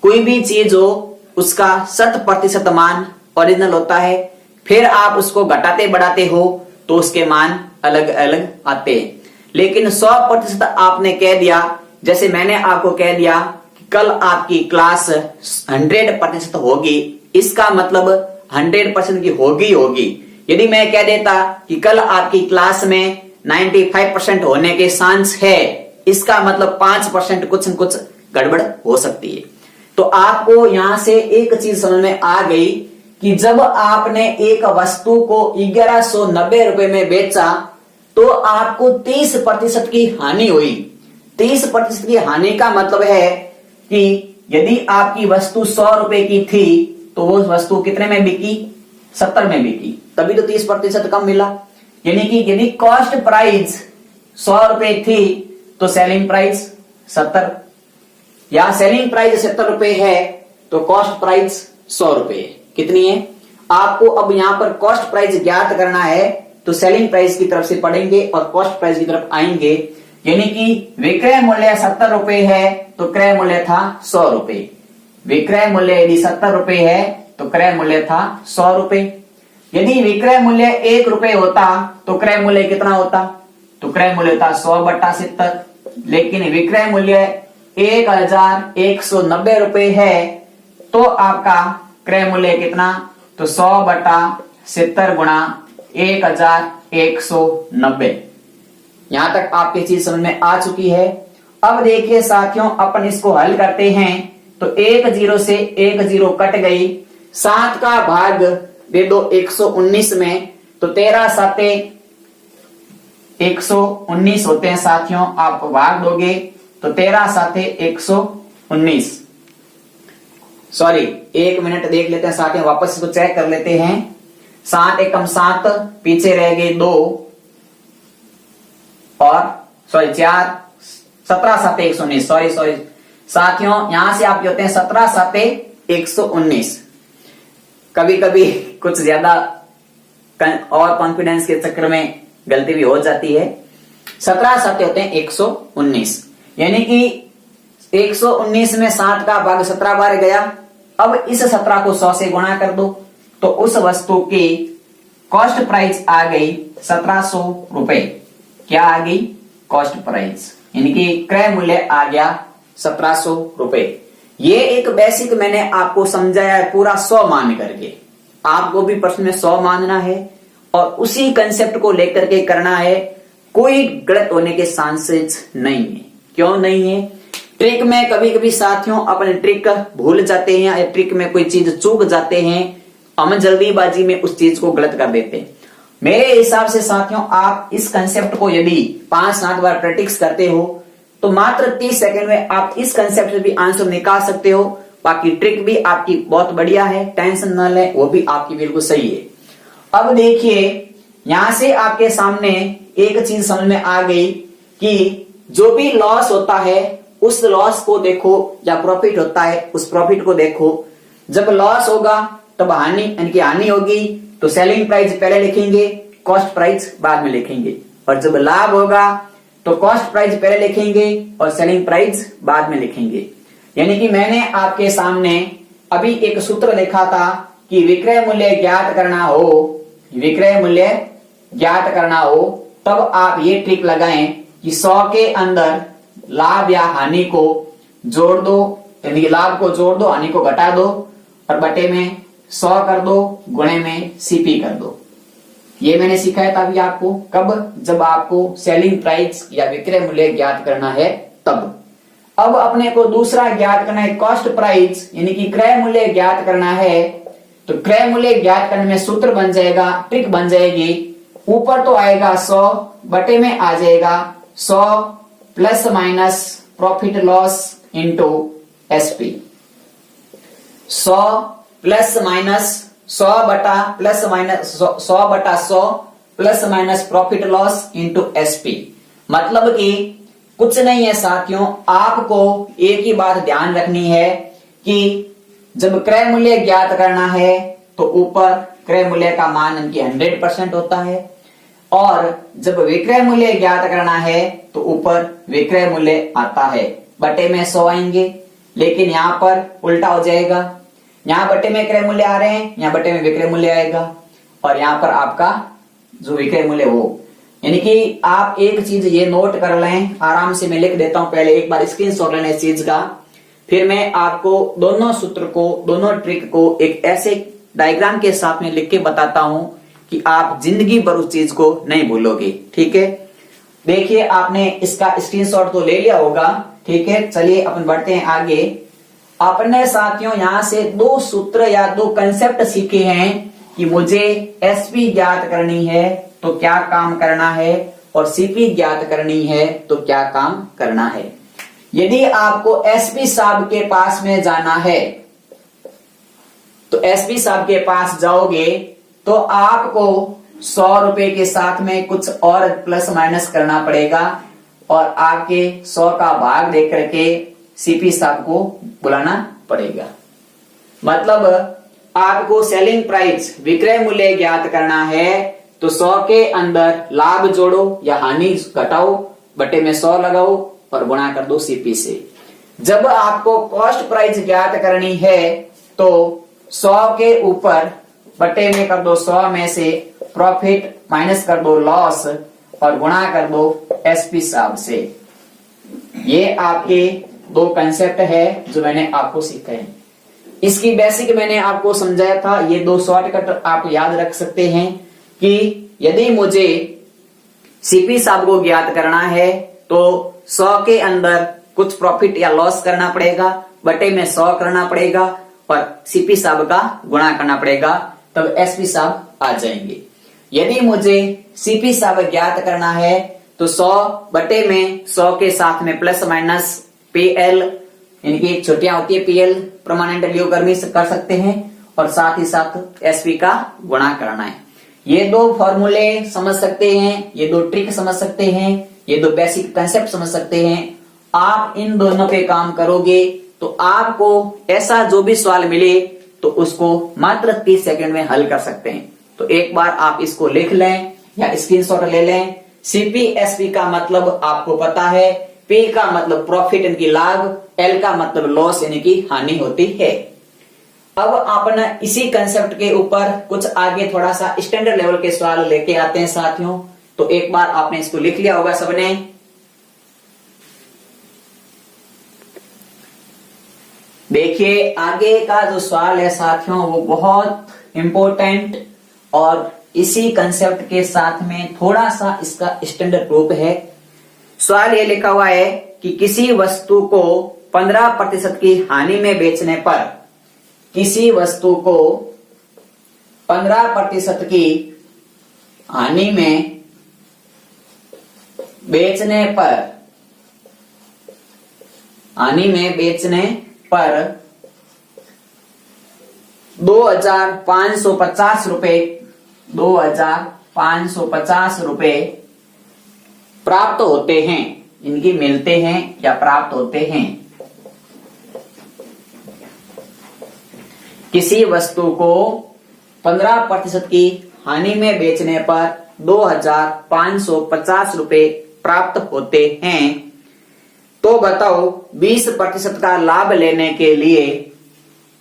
कोई भी चीज हो उसका 100% मान ओरिजिनल होता है, फिर आप उसको घटाते बढ़ाते हो तो उसके मान अलग अलग आते हैं। लेकिन 100% आपने कह दिया, जैसे मैंने आपको कह दिया कि कल आपकी क्लास 100% होगी, इसका मतलब 100% की होगी। यदि मैं कह देता कि कल आपकी क्लास में 95% होने के चांस है, इसका मतलब 5% कुछ न कुछ गड़बड़ हो सकती है। तो आपको यहां से एक चीज समझ में आ गई कि जब आपने एक वस्तु को 1190 रुपए में बेचा तो आपको 30% की हानि हुई। 30% की हानि का मतलब है कि यदि आपकी वस्तु 100 रुपए की थी तो वो वस्तु कितने में बिकी? 70 में बिकी, तभी तो 30% कम मिला। यानी कि यदि कॉस्ट प्राइस 100 रुपए थी तो सेलिंग प्राइस 70, या सेलिंग प्राइस 70 रुपए है तो कॉस्ट प्राइस 100 रुपए है। कितनी है? आपको अब यहां पर कॉस्ट प्राइस ज्ञात करना है तो सेलिंग प्राइस की तरफ से पढ़ेंगे और कॉस्ट प्राइस की तरफ आएंगे। यानी कि विक्रय मूल्य 70 रुपए है तो क्रय मूल्य था 100 रुपए। विक्रय मूल्य यदि 70 रुपए है तो क्रय मूल्य था 100 रुपए। यदि विक्रय मूल्य 1 रुपए होता तो क्रय मूल्य कितना होता? तो क्रय मूल्य था 100/70। लेकिन विक्रय मूल्य 1190 रुपए है तो आपका क्रय मूल्य कितना? तो 100/70 गुणा 1190। यहां तक आपकी चीज समझ में आ चुकी है। अब देखिए साथियों, अपन इसको हल करते हैं तो 1 0 से 1 0 कट गई, 7 का भाग दे दो 119 में, तो 13 7 119 होते हैं साथियों। आप भाग दोगे तो 13 7 119। सॉरी, 1 मिनट देख लेते हैं साथियों, वापस इसको चेक कर लेते हैं। 7 एकम 7, पीछे रह गए 2 और 4, 17 7 119। सॉरी साथियों, यहां से आपके होते हैं 17 7 119। कभी कभी कुछ ज्यादा और कॉन्फिडेंस के चक्कर में गलती भी हो जाती है। 17 7 होते हैं 119, यानी कि 119 में 7 का भाग 17 बार गया। अब इस 17 को 100 से गुणा कर दो तो उस वस्तु की कॉस्ट प्राइस आ गई 1700 रुपए। क्या आ गई? कॉस्ट प्राइस, यानी कि क्रय मूल्य आ गया 1700 रुपए। ये एक बेसिक मैंने आपको समझाया है, पूरा 100 मान करके। आपको भी प्रश्न में 100 मानना है और उसी कंसेप्ट को लेकर के करना है। कोई गलत होने के चांसेस नहीं है। क्यों नहीं है? ट्रिक में कभी कभी साथियों अपने ट्रिक भूल जाते हैं या ट्रिक में कोई चीज चूक जाते हैं, हम जल्दीबाजी में उस चीज को गलत कर देते हैं। मेरे हिसाब से साथियों, आप इस कंसेप्ट को यदि 5-7 बार प्रैक्टिस करते हो तो मात्र 30 सेकंड में आप इस कंसेप्ट से भी आंसर निकाल सकते हो। बाकी ट्रिक भी आपकी बहुत बढ़िया है, टेंशन न लें, वो भी आपकी बिल्कुल सही है। अब देखिए, यहां से आपके सामने एक चीज समझ में आ गई कि जो भी लॉस होता है उस लॉस को देखो, या प्रॉफिट होता है उस प्रॉफिट को देखो। जब लॉस होगा तब हानि, यानी कि हानि होगी तो सेलिंग प्राइस पहले लिखेंगे, कॉस्ट प्राइस बाद में लिखेंगे। और जब लाभ होगा तो कॉस्ट प्राइस पहले लिखेंगे और सेलिंग प्राइस बाद में लिखेंगे। यानी कि मैंने आपके सामने अभी एक सूत्र लिखा था कि विक्रय मूल्य ज्ञात करना हो, विक्रय मूल्य ज्ञात करना हो, तब आप ये ट्रिक लगाएं कि 100 के अंदर लाभ या हानि को जोड़ दो, यानी कि लाभ को जोड़ दो, हानि को घटा दो और बटे में 100 कर दो, गुणे में सीपी कर दो। ये मैंने सिखाया था अभी आपको, कब? जब आपको सेलिंग प्राइस या विक्रय मूल्य ज्ञात करना है तब। अब अपने को दूसरा ज्ञात करना है कॉस्ट प्राइस, यानी कि क्रय मूल्य ज्ञात करना है। तो क्रय मूल्य ज्ञात करने में सूत्र बन जाएगा, ट्रिक बन जाएगी, ऊपर तो आएगा 100, बटे में आ जाएगा 100 plus minus profit loss into SP. 100 plus minus 100 बटा प्लस माइनस 100 बटा 100 plus minus profit loss into SP. मतलब कि कुछ नहीं है साथियों, आपको एक ही बात ध्यान रखनी है कि जब क्रय मूल्य ज्ञात करना है तो ऊपर क्रय मूल्य का मान इनकी 100% होता है, और जब विक्रय मूल्य ज्ञात करना है तो ऊपर विक्रय मूल्य आता है, बटे में 100 आएंगे। लेकिन यहां पर उल्टा हो जाएगा, यहां बटे में क्रय मूल्य आ रहे हैं, यहां बटे में विक्रय मूल्य आएगा, और यहां पर आपका जो विक्रय मूल्य वो, यानी कि आप एक चीज ये नोट कर लें, आराम से मैं लिख देता हूं, पहले एक बार स्क्रीनशॉट लेना इस चीज का, फिर मैं आपको दोनों सूत्र को, दोनों ट्रिक को एक ऐसे डायग्राम के साथ में लिख के बताता हूं कि आप जिंदगी भर उस चीज को नहीं भूलोगे। ठीक है, देखिए आपने इसका स्क्रीनशॉट तो ले लिया होगा। ठीक है, चलिए अपन बढ़ते हैं आगे। आपने साथियों यहां से दो सूत्र या दो कंसेप्ट सीखे हैं कि मुझे एसपी ज्ञात करनी है तो क्या काम करना है, और सीपी ज्ञात करनी है तो क्या काम करना है। यदि आपको एसपी साहब के पास में जाना है तो एसपी साहब के पास जाओगे तो आपको 100 रुपए के साथ में कुछ और प्लस माइनस करना पड़ेगा, और आपके 100 का भाग दे करके सीपी साहब को बुलाना पड़ेगा। मतलब आपको सेलिंग प्राइस विक्रय मूल्य ज्ञात करना है तो 100 के अंदर लाभ जोड़ो या हानि घटाओ, बटे में 100 लगाओ और गुणा कर दो सीपी से। जब आपको कॉस्ट प्राइस ज्ञात करनी है तो 100 के ऊपर बटे में कर दो 100 में से प्रॉफिट माइनस कर दो लॉस और गुणा कर दो एसपी साहब से। ये आपके दो कंसेप्ट है जो मैंने आपको सिखाए हैं। इसकी बेसिक मैंने आपको समझाया था, ये दो शॉर्टकट आप याद रख सकते हैं कि यदि मुझे सीपी साहब को ज्ञात करना है तो 100 के अंदर कुछ प्रॉफिट या लॉस करना पड़ेगा, बटे में 100 करना पड़ेगा और सीपी साहब का गुणा करना पड़ेगा, तब एसपी साहब आ जाएंगे। यदि मुझे सीपी साहब ज्ञात करना है तो 100 बटे में 100 के साथ में प्लस माइनस पीएल, यानी कि छुट्टियां होती है पीएल परमानेंट लीव कर्मी कर सकते हैं, और साथ ही साथ एसपी का गुणा करना है। ये दो फॉर्मूले समझ सकते हैं, ये दो ट्रिक समझ सकते हैं, ये दो बेसिक कंसेप्ट समझ सकते हैं। आप इन दोनों पे काम करोगे तो आपको ऐसा जो भी सवाल मिले तो उसको मात्र 30 सेकंड में हल कर सकते हैं। तो एक बार आप इसको लिख लें या स्क्रीनशॉट ले लें। सीपी एसपी का मतलब आपको पता है, पी का मतलब प्रॉफिट यानी कि लाभ, एल का मतलब लॉस यानी कि हानि होती है। अब अपन इसी कंसेप्ट के ऊपर कुछ आगे थोड़ा सा स्टैंडर्ड लेवल के सवाल लेके आते हैं साथियों। तो एक बार आपने इसको लिख लिया होगा सबने। देखिए आगे का जो सवाल है साथियों वो बहुत इंपॉर्टेंट और इसी कंसेप्ट के साथ में थोड़ा सा इसका स्टैंडर्ड रूप है। सवाल ये लिखा हुआ है कि किसी वस्तु को 15% की हानि में बेचने पर, किसी वस्तु को 15% की हानि में बेचने पर, हानि में बेचने पर 2550 रुपए, 2550 रुपए प्राप्त होते हैं, इनकी मिलते हैं या प्राप्त होते हैं। किसी वस्तु को 15% की हानि में बेचने पर 2550 रुपए प्राप्त होते हैं, तो बताओ 20% का लाभ लेने के लिए,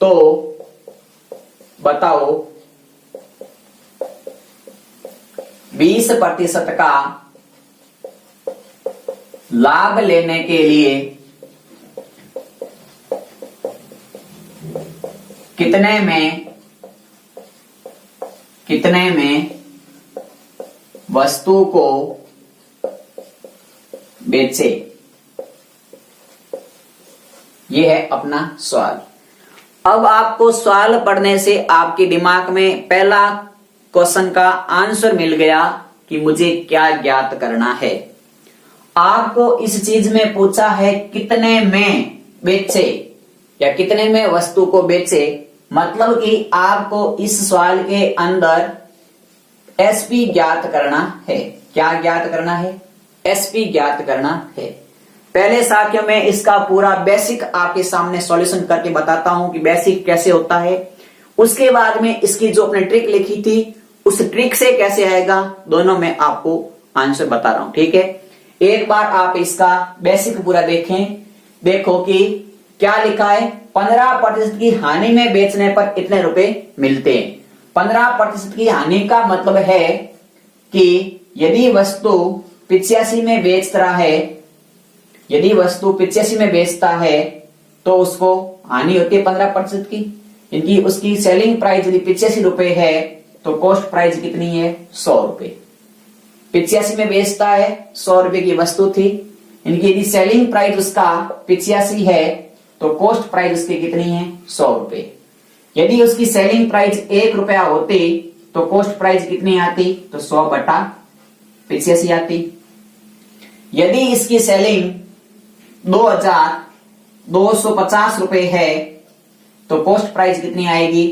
तो बताओ 20% का लाभ लेने के लिए कितने में वस्तु को बेचे। यह है अपना सवाल। अब आपको सवाल पढ़ने से आपके दिमाग में पहला क्वेश्चन का आंसर मिल गया कि मुझे क्या ज्ञात करना है। आपको इस चीज में पूछा है कितने में बेचे या कितने में वस्तु को बेचे, मतलब कि आपको इस सवाल के अंदर एसपी ज्ञात करना है। क्या ज्ञात करना है? एसपी ज्ञात करना है। पहले साथियों में इसका पूरा बेसिक आपके सामने सॉल्यूशन करके बताता हूं कि बेसिक कैसे होता है। उसके बाद में इसकी जो अपने ट्रिक लिखी थी उस ट्रिक से कैसे आएगा, दोनों में आपको आंसर बता रहा हूं। ठीक है, एक बार आप इसका बेसिक पूरा देखें। देखो कि क्या लिखा है, 15% की हानि में बेचने पर इतने रुपए मिलते हैं। 15% की हानि का मतलब है कि यदि वस्तु 85 में बेच रहा है, यदि वस्तु 85 में बेचता है तो उसको हानि होती है 15% की। इनकी उसकी सेलिंग प्राइस यदि 85 रुपए है तो कॉस्ट प्राइस कितनी है? 100 रुपए। 85 में बेचता है, 100 रुपए की वस्तु थी। इनकी यदि सेलिंग प्राइस उसका 85 है तो कॉस्ट प्राइस उसकी कितनी है? 100 रुपए। यदि उसकी सेलिंग प्राइस 1 रुपया होती तो कॉस्ट प्राइस कितनी आती? तो 100/85 आती। यदि इसकी सेलिंग 2250 रुपए है तो कॉस्ट प्राइस कितनी आएगी?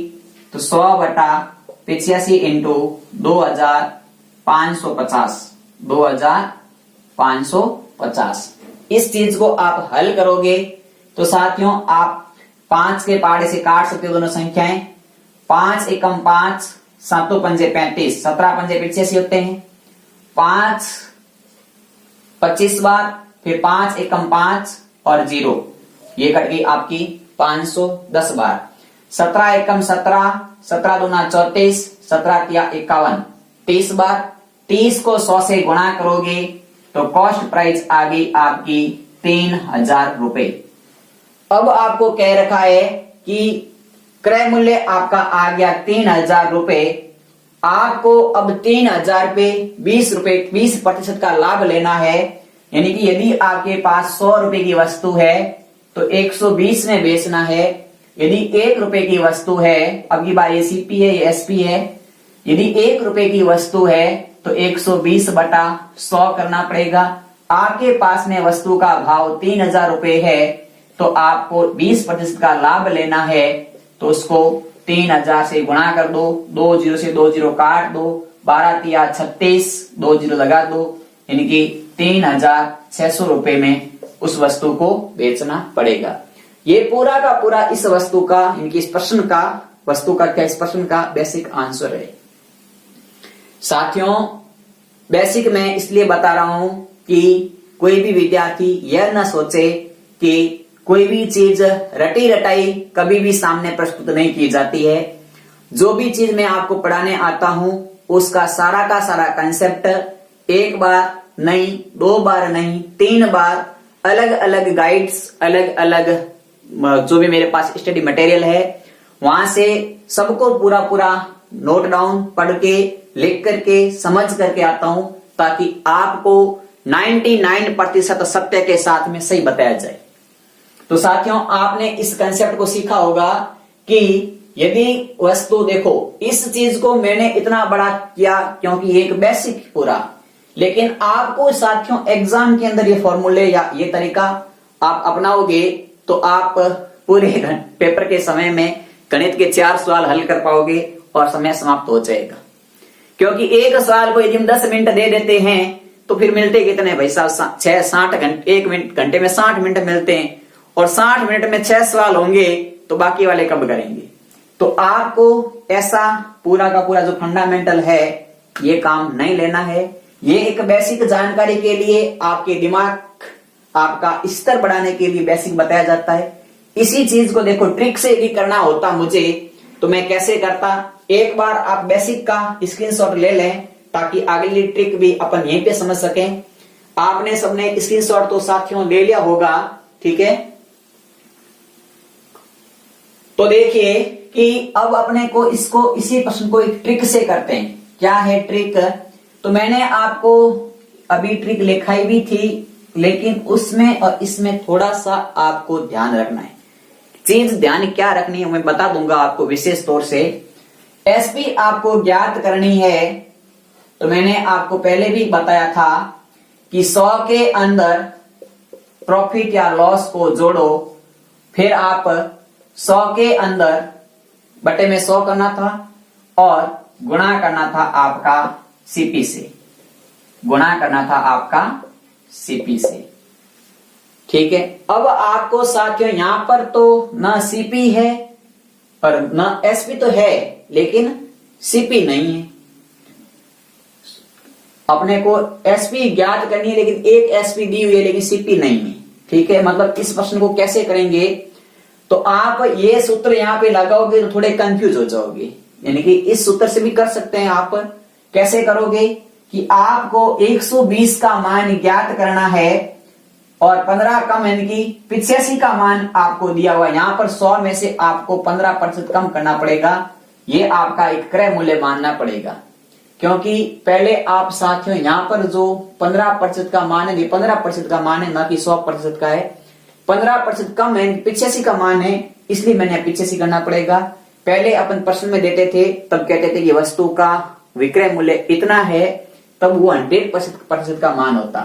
तो 100/85 इंटू 2550। इस चीज को आप हल करोगे तो साथियों आप 5 के पहाड़े से काट सकते हो दोनों संख्याएं। 5 एकम 5, 7 पंजे 35, 17 पंजे 85 होते हैं। 5 25 बार, फिर 5 एकम 5 और 0, ये कट गई आपकी 510 बार। 17 एकम 17, 17 दूना 34, 17 किया 51, 30 बार। 30 को 100 से गुणा करोगे तो कॉस्ट प्राइस आ गई आपकी 3000 रुपए। अब आपको कह रखा है कि क्रय मूल्य आपका आ गया 3000 रुपए। आपको अब 3000 पे 20% का लाभ लेना है। यानी कि यदि आपके पास 100 रुपए की वस्तु है तो 120 में बेचना है। यदि 1 रुपए की वस्तु है, अब की बात ये सीपी है, ये एसपी है। यदि 1 रुपए की वस्तु है तो 120/100 करना पड़ेगा। आपके पास में वस्तु का भाव 3000 रुपए है तो आपको 20% का लाभ लेना है, तो उसको 3000 से गुणा कर दो, 2 0 से 2 0 काट दो, 12 तिया 36, 2 0 लगा दो, यानी कि 3600 रुपए में उस वस्तु को बेचना पड़ेगा। ये पूरा का पूरा इस वस्तु का, इनकी इस प्रश्न का, वस्तु का क्या, इस प्रश्न का बेसिक आंसर है। साथियों बेसिक मैं इसलिए बता रहा हूं कि कोई भी विद्यार्थी यह न सोचे कि कोई भी चीज रटी रटाई कभी भी सामने प्रस्तुत नहीं की जाती है। जो भी चीज मैं आपको पढ़ाने आता हूं उसका सारा का सारा कंसेप्ट एक बार नहीं, 2 बार नहीं, 3 बार अलग अलग गाइड्स, अलग अलग जो भी मेरे पास स्टडी मटेरियल है वहां से सबको पूरा पूरा नोट डाउन, पढ़ के, लिख करके, समझ करके आता हूं ताकि आपको 99% सत्य के साथ में सही बताया जाए। तो साथियों आपने इस कंसेप्ट को सीखा होगा कि यदि वस्तु, देखो इस चीज को मैंने इतना बड़ा किया क्योंकि एक बेसिक पूरा, लेकिन आपको साथियों एग्जाम के अंदर ये फॉर्मूले या ये तरीका आप अपनाओगे तो आप पूरे पेपर के समय में गणित के 4 सवाल हल कर पाओगे और समय समाप्त हो जाएगा। क्योंकि एक सवाल को यदि हम 10 मिनट दे देते हैं तो फिर मिलते कितने भाई साहब, 60 घंटे, 1 घंटे में 60 मिनट मिलते हैं और 60 मिनट में 6 सवाल होंगे तो बाकी वाले कब करेंगे। तो आपको ऐसा पूरा का पूरा जो फंडामेंटल है ये काम नहीं लेना है। ये एक बेसिक जानकारी के लिए आपके दिमाग आपका स्तर बढ़ाने के लिए बेसिक बताया जाता है। इसी चीज को देखो ट्रिक से भी करना होता मुझे तो मैं कैसे करता, एक बार आप बेसिक का स्क्रीनशॉट ले लें ताकि अगली ट्रिक भी अपन यहीं पे समझ सकें। आपने सबने स्क्रीनशॉट तो साथियों ले लिया होगा, ठीक है। तो देखिए कि अब अपने को इसको इसी प्रश्न को एक ट्रिक से करते हैं। क्या है ट्रिक? तो मैंने आपको अभी ट्रिक लिखाई भी थी, लेकिन उसमें और इसमें थोड़ा सा आपको ध्यान रखना है। चीज ध्यान क्या रखनी है मैं बता दूंगा आपको विशेष तौर से। एसपी आपको ज्ञात करनी है तो मैंने आपको पहले भी बताया था कि 100 के अंदर प्रॉफिट या लॉस को जोड़ो, फिर आप 100 के अंदर बटे में 100 करना था और गुणा करना था आपका सीपी से, गुणा करना था आपका सीपी से, ठीक है। अब आपको साथियों यहां पर तो ना सीपी है और ना एसपी तो है लेकिन सीपी नहीं है। अपने को एसपी ज्ञात करनी है लेकिन एक एसपी दी हुई है लेकिन सीपी नहीं है, ठीक है। मतलब इस प्रश्न को कैसे करेंगे, तो आप ये सूत्र यहां पे लगाओगे तो थोड़े कंफ्यूज हो जाओगे। यानी कि इस सूत्र से भी कर सकते हैं आप। कैसे करोगे कि आपको 120 का मान ज्ञात करना है और 15 कम यानी कि 85 का मान आपको दिया हुआ। यहां पर 100 में से आपको 15% कम करना पड़ेगा। ये आपका एक क्रय मूल्य मानना पड़ेगा, क्योंकि पहले आप साथियों यहां पर जो 15% का मान है, 15% का मान है ना कि 100% का है। 15% कम है, 85 का मान है, इसलिए मैंने 85 करना पड़ेगा। पहले अपन प्रश्न में देते थे तब कहते थे कि वस्तु का विक्रय मूल्य इतना है, तब वो 100% का मान होता।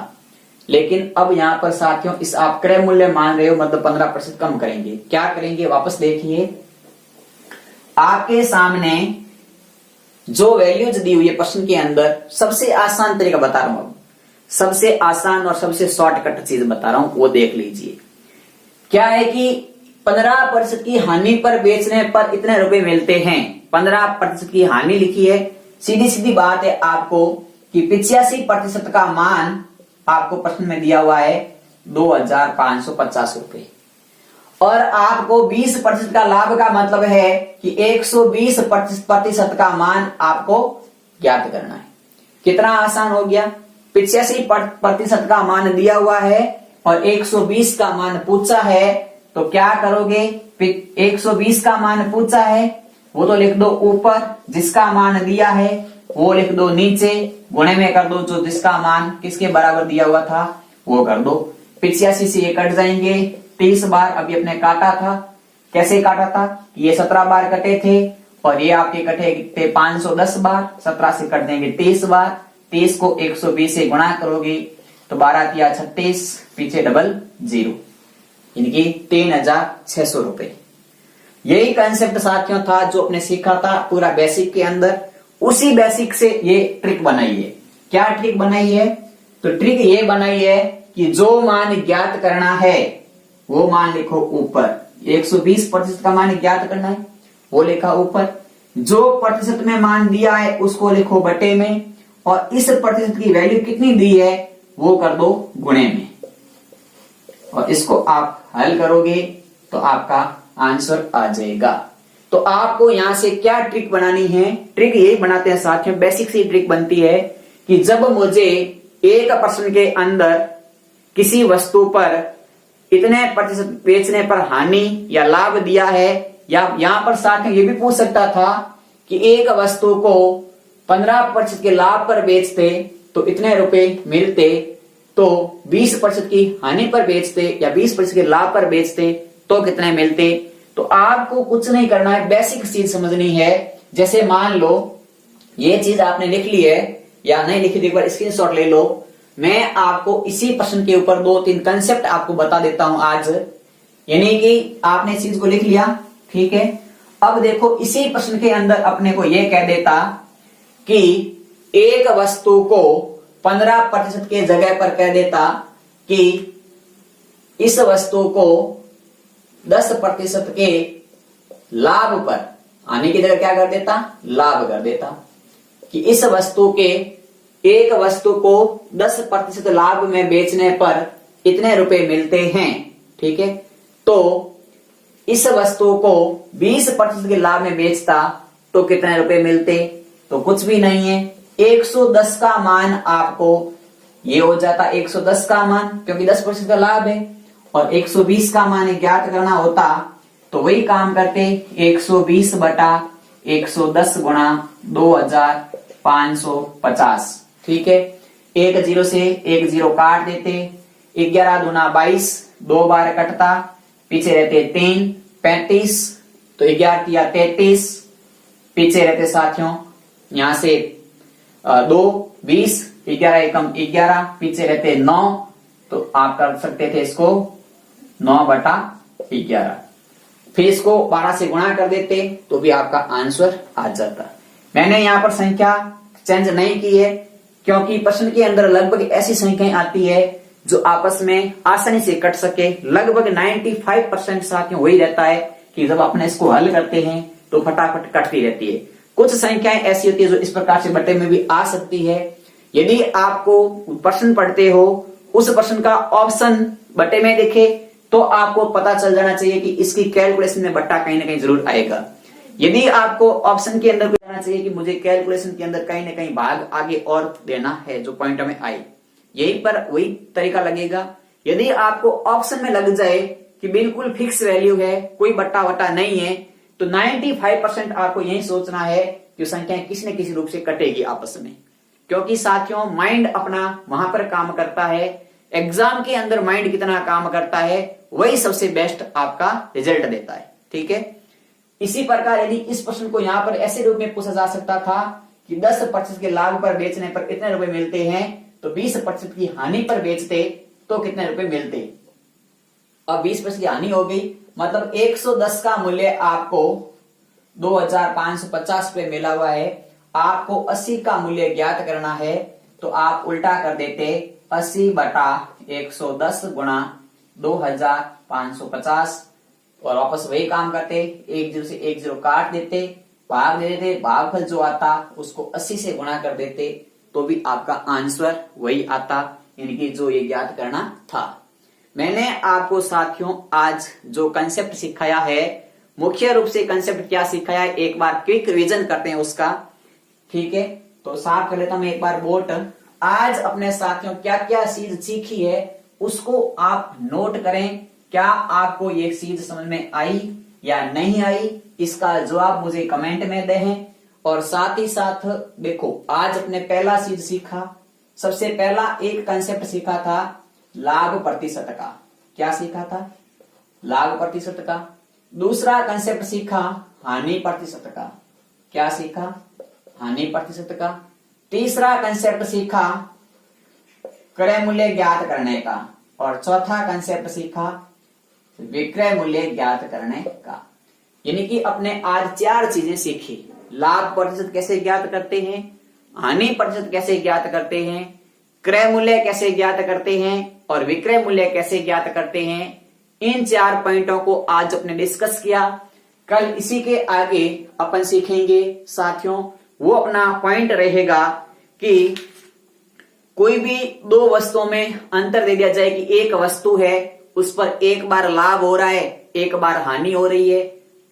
लेकिन अब यहां पर साथियों इस आप क्रय मूल्य मान रहे हो, मतलब 15% कम करेंगे। क्या करेंगे वापस देखिए, आपके सामने जो वैल्यूज दी हुई है प्रश्न के अंदर, सबसे आसान तरीका बता रहा हूं, सबसे आसान और सबसे शॉर्टकट चीज बता रहा हूं, वो देख लीजिए। क्या है कि 15% की हानि पर बेचने पर इतने रुपए मिलते हैं। 15% की हानि लिखी है, सीधी सीधी बात है आपको कि 85% का मान आपको प्रश्न में दिया हुआ है 2550 रुपए, और आपको 20% का लाभ का मतलब है कि 120% का मान आपको ज्ञात करना है। कितना आसान हो गया, 85% का मान दिया हुआ है और 120 का मान पूछा है, तो क्या करोगे, 120 का मान पूछा है वो तो लिख दो ऊपर, जिसका मान दिया है वो लिख दो नीचे, गुणे में कर दो जो जिसका मान किसके बराबर दिया हुआ था वो कर दो। 85 से ये कट जाएंगे 30 बार। अभी अपने काटा था, कैसे काटा था, ये 17 बार कटे थे और ये आपके कटे थे 510 बार। 17 से कट देंगे 30 बार, 30 को 120 से गुणा करोगे तो 12 किया 36, पीछे डबल 0, यानी कि 3600 रुपए। यही कंसेप्ट साथियों था जो अपने सीखा था पूरा बेसिक के अंदर। उसी बेसिक से ये ट्रिक बनाई है। क्या ट्रिक बनाई है, तो ट्रिक ये बनाई है कि जो मान ज्ञात करना है वो मान लिखो ऊपर, 120% का मान ज्ञात करना है वो लिखा ऊपर, जो प्रतिशत में मान दिया है उसको लिखो बटे में, और इस प्रतिशत की वैल्यू कितनी दी है वो कर दो गुणे में, और इसको आप हल करोगे तो आपका आंसर आ जाएगा। तो आपको यहां से क्या ट्रिक बनानी है, ट्रिक यही बनाते हैं साथियों, बेसिक सी ट्रिक बनती है कि जब मुझे एक प्रश्न के अंदर किसी वस्तु पर इतने प्रतिशत बेचने पर हानि या लाभ दिया है, या यहां पर साथियों ये भी पूछ सकता था कि एक वस्तु को 15% के लाभ पर बेचते तो इतने रुपए मिलते, तो 20% की हानि पर बेचते या 20% के लाभ पर बेचते तो कितने मिलते। तो आपको कुछ नहीं करना है, बेसिक चीज समझनी है। जैसे मान लो ये चीज आपने लिख ली है या नहीं लिखी थी, एक बार स्क्रीनशॉट ले लो। मैं आपको इसी प्रश्न के ऊपर 2-3 कंसेप्ट आपको बता देता हूं आज, यानी कि आपने इस चीज को लिख लिया, ठीक है। अब देखो इसी प्रश्न के अंदर अपने को यह कह देता कि एक वस्तु को 15% के जगह पर कह देता कि इस वस्तु को 10% के लाभ पर, आने की जगह क्या कर देता, लाभ कर देता, कि इस वस्तु के एक वस्तु को 10% लाभ में बेचने पर इतने रुपए मिलते हैं। ठीक है, तो इस वस्तु को 20% के लाभ में बेचता तो कितने रुपए मिलते? तो कुछ भी नहीं है, 110 का मान आपको ये हो जाता, 110 का मान, क्योंकि 10% का लाभ है, और 120 का मान ज्ञात करना होता तो वही काम करते, 120 बटा 110 गुणा 2550। ठीक है, एक जीरो से एक जीरो काट देते, 11 दूना 22, 2 बार कटता, पीछे रहते 3, 35, तो 11 किया 33, पीछे रहते साथियों यहां से 2, 20, 11 एकम 11, पीछे रहते 9, तो आप कर सकते थे इसको 9 बटा 11। फिर इसको 12 से गुणा कर देते तो भी आपका आंसर आ जाता। मैंने यहाँ पर संख्या चेंज नहीं की है, क्योंकि प्रश्न के अंदर लगभग ऐसी संख्याएं आती है जो आपस में आसानी से कट सके। लगभग 95% साथियों वही रहता है कि जब अपने इसको हल करते हैं तो फटाफट कटती रहती है। कुछ संख्याएं ऐसी होती है जो इस प्रकार से बटे में भी आ सकती है। यदि आपको प्रश्न पढ़ते हो, उस प्रश्न का ऑप्शन बटे में दिखे तो आपको पता चल जाना चाहिए कि इसकी कैलकुलेशन में बट्टा कहीं ना कहीं जरूर आएगा। यदि आपको ऑप्शन के अंदर जाना चाहिए कि मुझे कैलकुलेशन के अंदर कहीं ना कहीं भाग आगे और देना है जो पॉइंट में आए, यहीं पर वही तरीका लगेगा। यदि आपको ऑप्शन में लग जाए कि बिल्कुल फिक्स वैल्यू है, कोई बट्टा वट्टा नहीं है, तो 95% आपको यही सोचना है कि संख्या किसी न किसी रूप से कटेगी आपस में, क्योंकि साथियों माइंड अपना वहां पर काम करता है। एग्जाम के अंदर माइंड कितना काम करता है वही सबसे बेस्ट आपका रिजल्ट देता है। ठीक है, इसी प्रकार यदि इस प्रश्न को यहां पर ऐसे रूप में पूछा जा सकता था कि 10% के लाभ पर बेचने पर इतने रुपए मिलते हैं, तो 20% की हानि पर बेचते तो कितने रुपए मिलते। अब 20% की हानि हो गई, मतलब 110 का मूल्य आपको 2550 रुपए मिला हुआ है, आपको 80 का मूल्य ज्ञात करना है, तो आप उल्टा कर देते 80 बटा 110 गुणा 2550 और वापस वही काम करते, एक जीरो से एक जीरो काट देते, भाग दे देते, भागफल जो आता उसको 80 से गुणा कर देते तो भी आपका आंसर वही आता, यानी कि जो ये ज्ञात करना था। मैंने आपको साथियों आज जो कंसेप्ट सिखाया है, मुख्य रूप से कंसेप्ट क्या सिखाया है एक बार क्विक रिवीजन करते हैं उसका। ठीक है, तो साफ कर लेता हूं एक बार बोर्ड। आज अपने साथियों क्या क्या चीज सीखी है उसको आप नोट करें। क्या आपको ये चीज समझ में आई या नहीं आई, इसका जवाब मुझे कमेंट में दें। और साथ ही साथ देखो, आज अपने पहला चीज सीखा, सबसे पहला एक कंसेप्ट सीखा था लाभ प्रतिशत का। क्या सीखा था? लाभ प्रतिशत का। दूसरा कंसेप्ट सीखा हानि प्रतिशत का। क्या सीखा? हानि प्रतिशत का। तीसरा कंसेप्ट सीखा क्रय मूल्य ज्ञात करने का। और चौथा कंसेप्ट सीखा विक्रय मूल्य ज्ञात करने का। यानी कि अपने आज 4 चीजें सीखी। लाभ प्रतिशत कैसे ज्ञात करते हैं, हानि प्रतिशत कैसे ज्ञात करते हैं, क्रय मूल्य कैसे ज्ञात करते हैं और विक्रय मूल्य कैसे ज्ञात करते हैं। इन 4 पॉइंटों को आज अपने डिस्कस किया। कल इसी के आगे अपन सीखेंगे साथियों, वो अपना पॉइंट रहेगा कि कोई भी 2 वस्तुओं में अंतर दे दिया जाए कि एक वस्तु है उस पर एक बार लाभ हो रहा है, एक बार हानि हो रही है,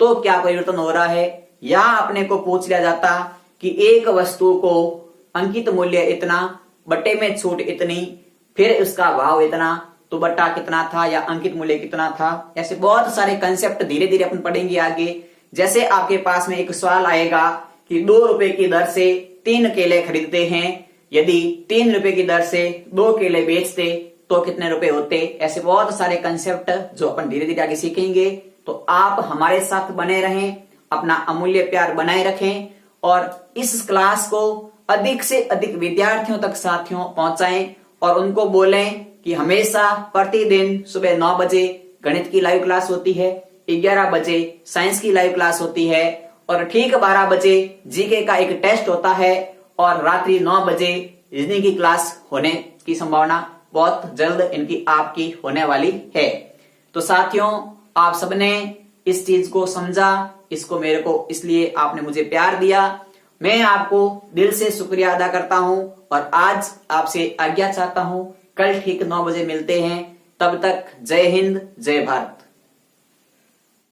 तो क्या परिवर्तन हो रहा है। या अपने को पूछ लिया जाता कि एक वस्तु को अंकित मूल्य इतना, बट्टे में छूट इतनी, फिर उसका भाव इतना, तो बट्टा कितना था या अंकित मूल्य कितना था। ऐसे बहुत सारे कंसेप्ट धीरे धीरे अपन पढ़ेंगे आगे। जैसे आपके पास में एक सवाल आएगा कि 2 रुपए की दर से 3 केले खरीदते हैं, यदि 3 रुपए की दर से 2 केले बेचते तो कितने रुपए होते। ऐसे बहुत सारे कंसेप्ट जो अपन धीरे धीरे आगे सीखेंगे। तो आप हमारे साथ बने रहें, अपना अमूल्य प्यार बनाए रखें और इस क्लास को अधिक से अधिक विद्यार्थियों तक साथियों पहुंचाएं और उनको बोलें कि हमेशा प्रतिदिन सुबह 9 बजे गणित की लाइव क्लास होती है, 11 बजे साइंस की लाइव क्लास होती है और ठीक 12 बजे जीके का एक टेस्ट होता है और रात्रि 9 बजे रीजनिंग की क्लास होने की संभावना बहुत जल्द इनकी आपकी होने वाली है। तो साथियों, आप सबने इस चीज को समझा, इसको मेरे को इसलिए आपने मुझे प्यार दिया, मैं आपको दिल से शुक्रिया अदा करता हूं और आज आपसे आज्ञा चाहता हूं। कल ठीक 9 बजे मिलते हैं। तब तक जय हिंद, जय भारत।